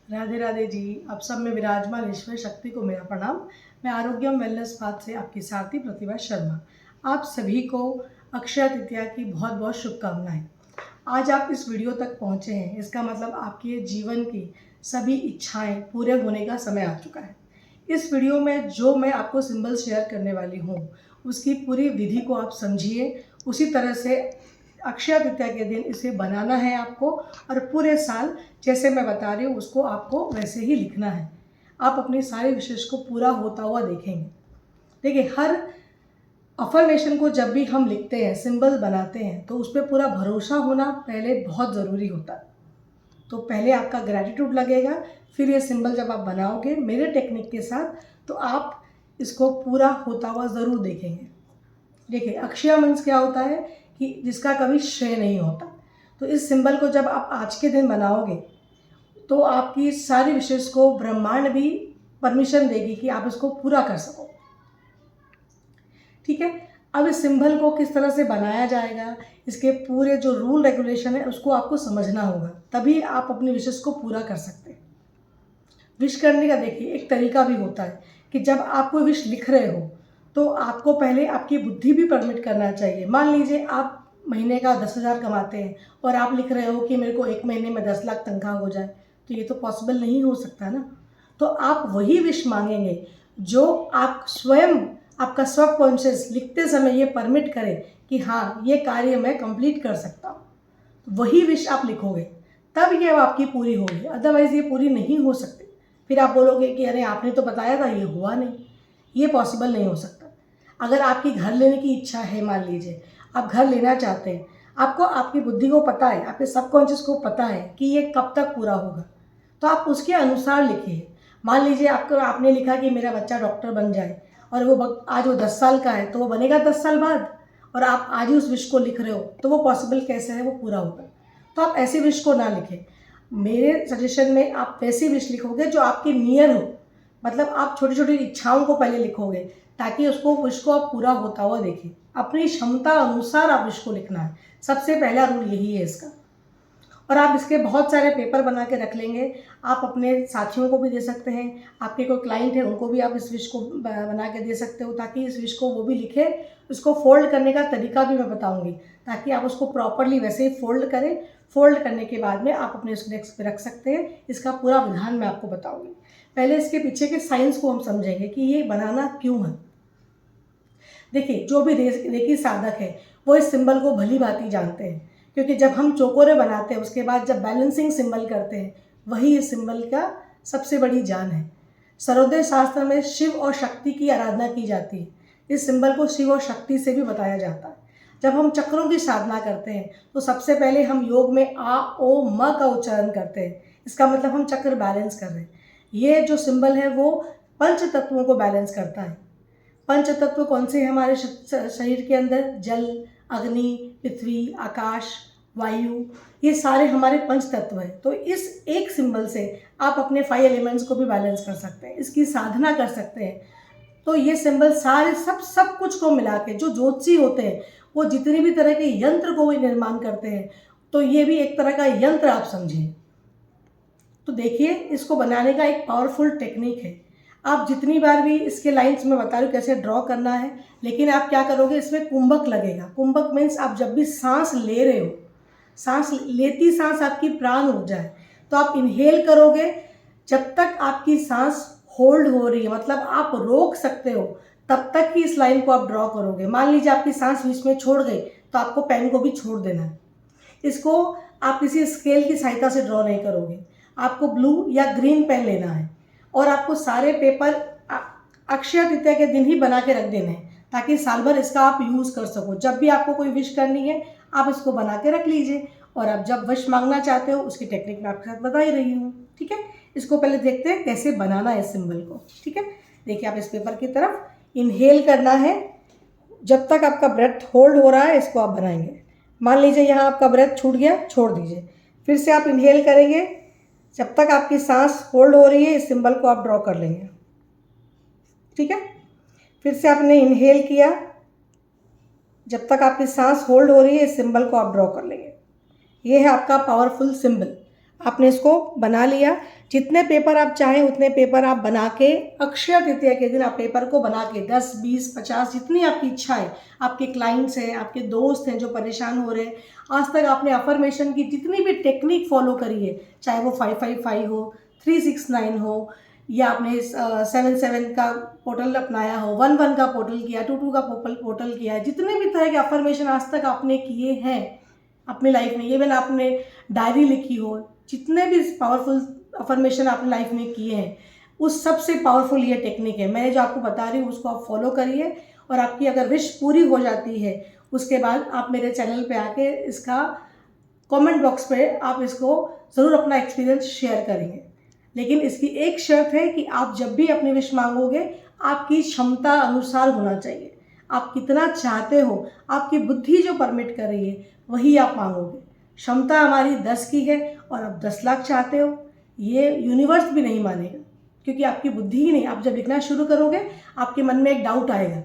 राधे राधे जी। आप सब में विराजमान ईश्वर शक्ति को मेरा प्रणाम। मैं आरोग्यम वेलनेस पाथ से आपकी साथी प्रतिभा शर्मा। आप सभी को अक्षय तृतीया की बहुत बहुत शुभकामनाएं। आज आप इस वीडियो तक पहुंचे हैं, इसका मतलब आपके जीवन की सभी इच्छाएं पूरे होने का समय आ चुका है। इस वीडियो में जो मैं आपको सिंबल शेयर करने वाली हूँ उसकी पूरी विधि को आप समझिए। उसी तरह से अक्षय तृतीया के दिन इसे बनाना है आपको, और पूरे साल जैसे मैं बता रही हूँ उसको आपको वैसे ही लिखना है। आप अपनी सारी विशेष को पूरा होता हुआ देखेंगे। देखिए, हर अफर्मेशन को जब भी हम लिखते हैं, सिंबल बनाते हैं, तो उस पर पूरा भरोसा होना पहले बहुत ज़रूरी होता है। तो पहले आपका ग्रैटिट्यूड लगेगा, फिर ये सिंबल जब आप बनाओगे मेरे टेक्निक के साथ तो आप इसको पूरा होता हुआ ज़रूर देखेंगे। देखिए, अक्षय मीन्स क्या होता है कि जिसका कभी क्षय नहीं होता। तो इस सिंबल को जब आप आज के दिन बनाओगे तो आपकी सारी विशेष को ब्रह्मांड भी परमिशन देगी कि आप इसको पूरा कर सको। ठीक है, अब इस सिंबल को किस तरह से बनाया जाएगा, इसके पूरे जो रूल रेगुलेशन है उसको आपको समझना होगा, तभी आप अपनी विशेष को पूरा कर सकते हैं। विश करने का देखिए एक तरीका भी होता है कि जब आप कोई विश लिख रहे हो तो आपको पहले आपकी बुद्धि भी परमिट करना चाहिए। मान लीजिए आप महीने का 10,000 कमाते हैं और आप लिख रहे हो कि मेरे को एक महीने में 10 लाख तनख्वाह हो जाए, तो ये तो पॉसिबल नहीं हो सकता ना। तो आप वही विश मांगेंगे जो आप स्वयं, आपका सबकॉन्शियस लिखते समय ये परमिट करे कि हाँ, ये कार्य मैं कंप्लीट कर सकता हूँ। वही विश आप लिखोगे तब ये आपकी पूरी होगी, अदरवाइज़ ये पूरी नहीं हो सकती। फिर आप बोलोगे कि अरे आपने तो बताया था, ये हुआ नहीं। ये पॉसिबल नहीं हो सकता। अगर आपकी घर लेने की इच्छा है, मान लीजिए आप घर लेना चाहते हैं, आपको आपकी बुद्धि को पता है, आपके सबकॉन्शियस को पता है कि ये कब तक पूरा होगा, तो आप उसके अनुसार लिखिए। मान लीजिए आपने लिखा कि मेरा बच्चा डॉक्टर बन जाए, और आज वो 10 साल का है तो वो बनेगा 10 साल बाद, और आप आज ही उस विश को लिख रहे हो, तो वो पॉसिबल कैसे है, वो पूरा होगा। तो आप ऐसी विश को ना लिखें। मेरे सजेशन में आप वैसी विश लिखोगे जो आपके नियर हो, मतलब आप छोटी छोटी इच्छाओं को पहले लिखोगे ताकि उसको विश को आप पूरा होता हुआ देखें। अपनी क्षमता अनुसार आप विश को लिखना है, सबसे पहला रूल यही है इसका। और आप इसके बहुत सारे पेपर बना के रख लेंगे, आप अपने साथियों को भी दे सकते हैं, आपके कोई क्लाइंट है उनको भी आप इस विश को बना के दे सकते हो, ताकि इस विश को वो भी लिखे। उसको फोल्ड करने का तरीका भी मैं बताऊंगी, ताकि आप उसको प्रॉपरली वैसे ही फोल्ड करें। फोल्ड करने के बाद में आप अपने डेस्क पे रख सकते हैं। इसका पूरा विधान मैं आपको बताऊंगी। पहले इसके पीछे के साइंस को हम समझेंगे कि ये बनाना क्यों है। देखिए, जो भी रेकी साधक है वो इस सिंबल को भली भांति जानते हैं, क्योंकि जब हम चौकोरे बनाते हैं उसके बाद जब बैलेंसिंग सिंबल करते हैं, वही इस सिंबल का सबसे बड़ी जान है। सर्वोदय शास्त्र में शिव और शक्ति की आराधना की जाती है। इस सिंबल को शिव और शक्ति से भी बताया जाता है। जब हम चक्रों की साधना करते हैं तो सबसे पहले हम योग में आ ओ म का उच्चारण करते हैं। इसका मतलब हम चक्र बैलेंस कर रहे हैं। ये जो सिंबल है वो पंच तत्वों को बैलेंस करता है। पंच तत्व कौन से हैं हमारे शरीर के अंदर? जल, अग्नि, पृथ्वी, आकाश, वायु, ये सारे हमारे पंच तत्व हैं। तो इस एक सिंबल से आप अपने 5 एलिमेंट्स को भी बैलेंस कर सकते हैं, इसकी साधना कर सकते हैं। तो ये सिंबल सारे सब कुछ को मिला के, जो ज्योतिषी होते हैं वो जितनी भी तरह के यंत्र को भी निर्माण करते हैं, तो ये भी एक तरह का यंत्र आप समझिए। तो देखिए, इसको बनाने का एक पावरफुल टेक्निक है। आप जितनी बार भी इसके लाइंस में बता रही हूँ कैसे ड्रॉ करना है, लेकिन आप क्या करोगे, इसमें कुंभक लगेगा। कुंभक मीन्स आप जब भी सांस ले रहे हो, सांस लेती सांस आपकी प्राण ऊर्जा है, तो आप इनहेल करोगे। जब तक आपकी सांस होल्ड हो रही है, मतलब आप रोक सकते हो, तब तक ही इस लाइन को आप ड्रॉ करोगे। मान लीजिए आपकी सांस बीच में छोड़ गई, तो आपको पेन को भी छोड़ देना है। इसको आप किसी स्केल की सहायता से ड्रॉ नहीं करोगे, आपको ब्लू या ग्रीन पेन लेना है, और आपको सारे पेपर अक्षय तृतीया के दिन ही बना के रख देने हैं, ताकि साल भर इसका आप यूज़ कर सको। जब भी आपको कोई विश करनी है आप इसको बना के रख लीजिए, और आप जब विश मांगना चाहते हो उसकी टेक्निक मैं आपके साथ बता ही रही हूँ। ठीक है, इसको पहले देखते हैं कैसे बनाना है इस सिंबल को। ठीक है, देखिए, आप इस पेपर की तरफ इनहेल करना है। जब तक आपका ब्रेथ होल्ड हो रहा है इसको आप बनाएंगे। मान लीजिए यहाँ आपका ब्रेथ छूट गया, छोड़ दीजिए, फिर से आप इनहेल करेंगे। जब तक आपकी सांस होल्ड हो रही है इस सिंबल को आप ड्रॉ कर लेंगे। ठीक है, फिर से आपने इनहेल किया, जब तक आपकी सांस होल्ड हो रही है इस सिंबल को आप ड्रॉ कर लेंगे। ये है आपका पावरफुल सिंबल। आपने इसको बना लिया। जितने पेपर आप चाहें उतने पेपर आप बना के अक्षय तृतीया के दिन आप पेपर को बना के 10, 20, 50 जितनी आपकी इच्छा है, आपके क्लाइंट्स हैं, आपके दोस्त हैं जो परेशान हो रहे हैं, आज तक आपने अफर्मेशन की जितनी भी टेक्निक फॉलो करी है, चाहे वो 555 हो, 369 हो, या आपने 77 का पोर्टल अपनाया हो, 11 का पोर्टल किया, 22 का पोर्टल किया है, जितने भी तरह के अफर्मेशन आज तक आपने किए हैं अपनी लाइफ में, इवन आपने डायरी लिखी हो, जितने भी पावरफुल अफर्मेशन आपने लाइफ में किए हैं, उस सबसे पावरफुल ये टेक्निक है। मैंने जो आपको बता रही हूँ उसको आप फॉलो करिए, और आपकी अगर विश पूरी हो जाती है उसके बाद आप मेरे चैनल पे आके इसका कमेंट बॉक्स पे आप इसको ज़रूर अपना एक्सपीरियंस शेयर करेंगे। लेकिन इसकी एक शर्त है कि आप जब भी अपनी विश मांगोगे आपकी क्षमता अनुसार होना चाहिए। आप कितना चाहते हो, आपकी बुद्धि जो परमिट कर रही है वही आप मांगोगे। क्षमता हमारी 10 की है और आप 10 लाख चाहते हो, ये यूनिवर्स भी नहीं मानेगा, क्योंकि आपकी बुद्धि ही नहीं। आप जब लिखना शुरू करोगे आपके मन में एक डाउट आएगा,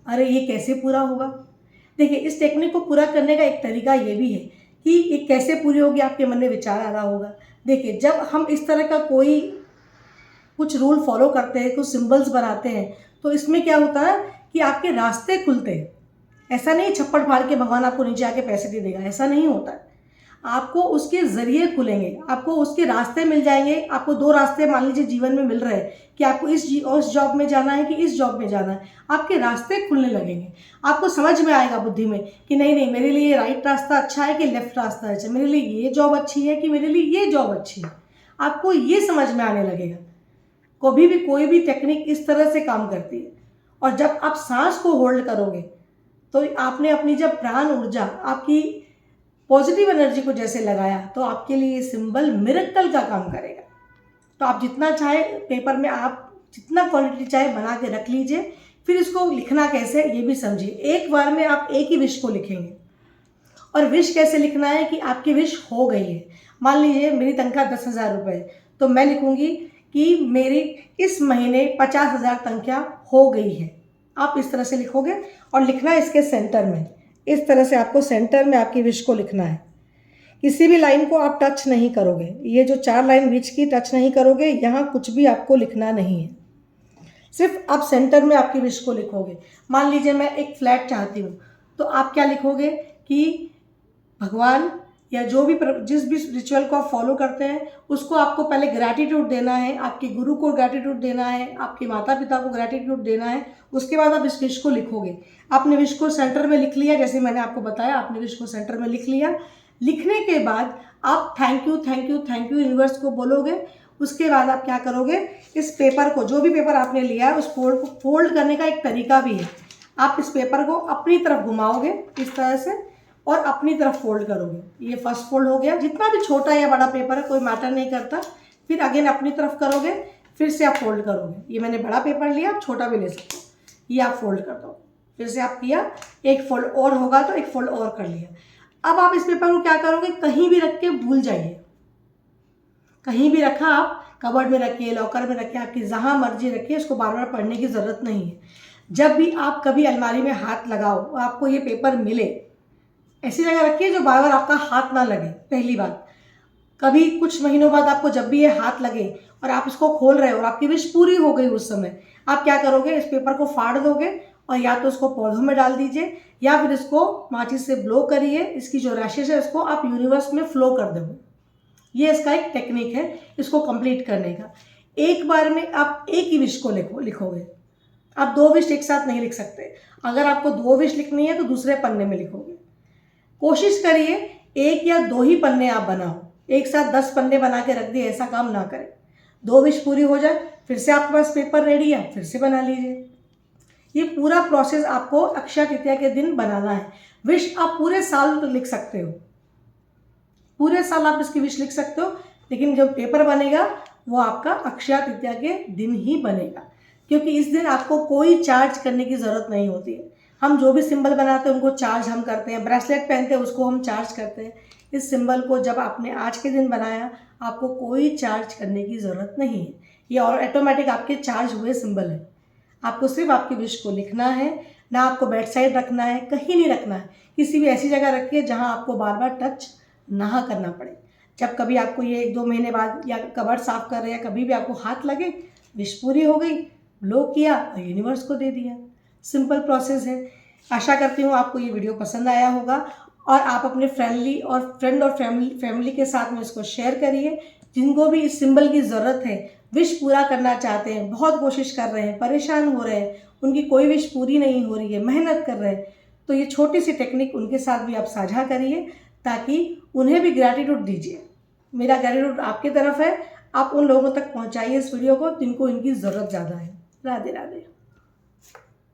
अरे ये कैसे पूरा होगा। देखिए, इस टेक्निक को पूरा करने का एक तरीका ये भी है कि ये कैसे पूरी होगी, आपके मन में विचार आ रहा होगा। देखिए, जब हम इस तरह का कोई कुछ रूल फॉलो करते हैं, कुछ सिंबल्स बनाते हैं, तो इसमें क्या होता है कि आपके रास्ते खुलते हैं। ऐसा नहीं छप्पड़ फाड़ के भगवान आपको नीचे आके पैसे दे देगा, ऐसा नहीं होता है। आपको उसके ज़रिए खुलेंगे, आपको उसके रास्ते मिल जाएंगे। आपको 2 रास्ते मान लीजिए जीवन में मिल रहे हैं कि आपको उस जॉब में जाना है कि इस जॉब में जाना है, आपके रास्ते खुलने लगेंगे। आपको समझ में आएगा बुद्धि में कि नहीं नहीं, मेरे लिए राइट रास्ता अच्छा है कि लेफ्ट रास्ता अच्छा है, मेरे लिए ये जॉब अच्छी है कि मेरे लिए ये जॉब अच्छी है। आपको ये समझ में आने लगेगा। कभी भी कोई भी टेक्निक इस तरह से काम करती है। और जब आप सांस को होल्ड करोगे तो आपने अपनी जब प्राण ऊर्जा, आपकी पॉजिटिव एनर्जी को जैसे लगाया, तो आपके लिए ये सिंबल मिरेकल का काम करेगा। तो आप जितना चाहे पेपर में आप जितना क्वांटिटी चाहे बना के रख लीजिए। फिर इसको लिखना कैसे ये भी समझिए। एक बार में आप एक ही विश को लिखेंगे। और विश कैसे लिखना है कि आपकी विश हो गई है। मान लीजिए मेरी तनख्वाह 10,000 रुपये, तो मैं लिखूंगी कि मेरी इस महीने 50,000 तनख्वाह हो गई है। आप इस तरह से लिखोगे और लिखना है इसके सेंटर में। इस तरह से आपको सेंटर में आपकी विश को लिखना है। किसी भी लाइन को आप टच नहीं करोगे। ये जो 4 लाइन बीच की टच नहीं करोगे, यहाँ कुछ भी आपको लिखना नहीं है। सिर्फ आप सेंटर में आपकी विश को लिखोगे। मान लीजिए मैं एक फ्लैट चाहती हूँ, तो आप क्या लिखोगे कि भगवान या जो भी जिस भी रिचुअल को आप फॉलो करते हैं उसको आपको पहले ग्रैटिट्यूड देना है, आपके गुरु को ग्रैटिट्यूड देना है, आपके माता पिता को ग्रैटिट्यूड देना है। उसके बाद आप इस विश को लिखोगे। आपने विश को सेंटर में लिख लिया, जैसे मैंने आपको बताया, आपने विश को सेंटर में लिख लिया। लिखने के बाद आप thank you thank you thank you universe को बोलोगे। उसके बाद आप क्या करोगे, इस पेपर को, जो भी पेपर आपने लिया है, उस फोल्ड करने का एक तरीका भी है। आप इस पेपर को अपनी तरफ घुमाओगे इस तरह से और अपनी तरफ फोल्ड करोगे। ये फर्स्ट फोल्ड हो गया। जितना भी छोटा या बड़ा पेपर है कोई मैटर नहीं करता। फिर अगेन अपनी तरफ करोगे, फिर से आप फोल्ड करोगे। ये मैंने बड़ा पेपर लिया, आप छोटा भी ले सकते हो। ये आप फोल्ड कर दो, फिर से आप किया, एक फोल्ड और होगा तो एक फोल्ड और कर लिया। अब आप इस पेपर को क्या करोगे, कहीं भी रख के भूल जाइए। कहीं भी रखा, आप कबर्ड में रखिए, लॉकर में रखिए, आपकी जहाँ मर्जी रखिए, इसको बार बार पढ़ने की ज़रूरत नहीं है। जब भी आप कभी अलमारी में हाथ लगाओ और आपको ये पेपर मिले, ऐसी जगह रखिए जो बार बार आपका हाथ ना लगे। पहली बात, कभी कुछ महीनों बाद आपको जब भी ये हाथ लगे और आप इसको खोल रहे हो और आपकी विश पूरी हो गई, उस समय आप क्या करोगे, इस पेपर को फाड़ दोगे और या तो उसको पौधों में डाल दीजिए या फिर इसको माचिस से ब्लो करिए। इसकी जो रैशेज है इसको आप यूनिवर्स में फ्लो कर दोगे। ये इसका एक टेक्निक है इसको कंप्लीट करने का। एक बार में आप एक ही विश को लिखोगे। आप 2 विश एक साथ नहीं लिख सकते। अगर आपको 2 विश लिखनी है तो दूसरे पन्ने में लिखोगे। कोशिश करिए 1 या 2 ही पन्ने आप बनाओ। एक साथ 10 पन्ने बना के रख दिए, ऐसा काम ना करें। 2 विश पूरी हो जाए, फिर से आपके पास पेपर रेडी है, फिर से बना लीजिए। ये पूरा प्रोसेस आपको अक्षय तृतीया के दिन बनाना है। विश आप पूरे साल लिख सकते हो, पूरे साल आप इसकी विश लिख सकते हो, लेकिन जो पेपर बनेगा वो आपका अक्षय तृतीया के दिन ही बनेगा, क्योंकि इस दिन आपको कोई चार्ज करने की ज़रूरत नहीं होती है। हम जो भी सिंबल बनाते हैं उनको चार्ज हम करते हैं, ब्रेसलेट पहनते हैं उसको हम चार्ज करते हैं। इस सिंबल को जब आपने आज के दिन बनाया, आपको कोई चार्ज करने की ज़रूरत नहीं है। ये और ऑटोमेटिक आपके चार्ज हुए सिंबल है। आपको सिर्फ आपकी विश को लिखना है, ना आपको बेड साइड रखना है, कहीं नहीं रखना है। किसी भी ऐसी जगह रखिए जहाँ आपको बार बार टच ना करना पड़े। जब कभी आपको ये 1-2 महीने बाद या कबर्ड साफ़ कर रहे हैं, कभी भी आपको हाथ लगे, विश पूरी हो गई, ब्लो किया और यूनिवर्स को दे दिया। सिंपल प्रोसेस है। आशा करती हूँ आपको ये वीडियो पसंद आया होगा और आप अपने फ्रेंड और फैमिली के साथ में इसको शेयर करिए। जिनको भी इस सिंबल की ज़रूरत है, विश पूरा करना चाहते हैं, बहुत कोशिश कर रहे हैं, परेशान हो रहे हैं, उनकी कोई विश पूरी नहीं हो रही है, मेहनत कर रहे हैं, तो ये छोटी सी टेक्निक उनके साथ भी आप साझा करिए ताकि उन्हें भी ग्रैटिट्यूड दीजिए। मेरा ग्रैटिट्यूड आपकी तरफ है। आप उन लोगों तक पहुंचाइए इस वीडियो को जिनको इनकी ज़रूरत ज़्यादा है। राधे राधे।